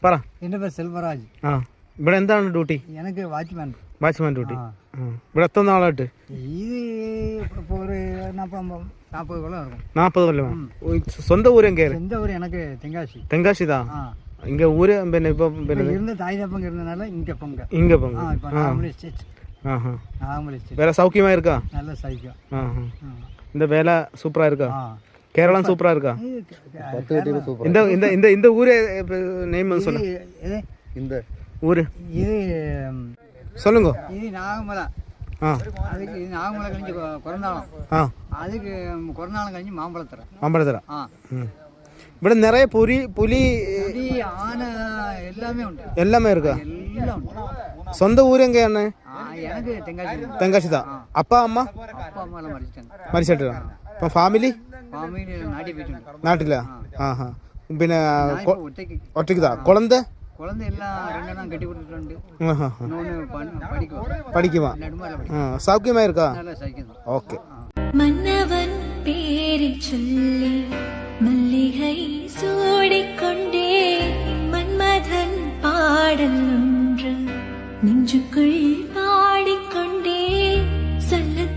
പറ. എൻ്റെ പേര് സെൽവരാജ്. ആ, ഇവിടെ എന്താണ് ഡ്യൂട്ടി? എനിക്ക് വാച്ച്മാൻ ഡ്യൂട്ടി. ഇവിടെ എത്ര നാളായിട്ട്? ഇത് ഇപ്പോൾ ഒരു 40 കൊല്ലം இருக்கும். 40 കൊല്ലം. சொந்த ஊர் எங்க? சொந்த ஊர் எனக்கு தெங்காசி. தெங்காசி தான். இங்க ஊரு இப்போ இருந்த தாய் தப்பங்க இருந்தனால இங்க போங்க. இப்போ நாகமலை ஸ்டேட். நாகமலை ஸ்டேட். வேலை சௌக்கியமா இருக்கா? நல்ல சௌக்கியம். இந்த வேலை சூப்பரா இருக்கா? கேரளா சூப்பரா இருக்கா? இந்த இந்த இந்த இந்த ஊரே நேம் சொல்லு. இந்த ஊரு இது சொல்லுங்க. இது நாகமலை. அதுக்கு இது நாகமலை கழிஞ்சு குறந்தாளம். அதுக்கு குறந்தாளம் கழிஞ்சு மாம்பழத்தர. ഇവിടെ നിറയെ പുലി ആന എല്ലാമേ இருக்கா? എല്ലാം ഉണ്ട്. സ്വന്തം ഊര് എങ്കയാണ്? எனக்கு തെങ്കാശി தான். அப்பா அம்மா எல்லாம் മരിച്ചിട്ടാ. അപ്പം ഫാമിലി നാട്ടിലാ? പിന്നെ ഒറ്റയ്ക്ക് தான். குழந்தை எல்லாம் கட்டி கொடுத்துட்டு படிக்குமா? சௌக்கியமா இருக்கா? ஓகே. மன்னவன் பேரை சொல்லி மல்லிகை சூடிக்கொண்டே மன்மதன் பாடல் ஒன்று நெஞ்சுக்குள் பாடிக்கொண்டே சொல்ல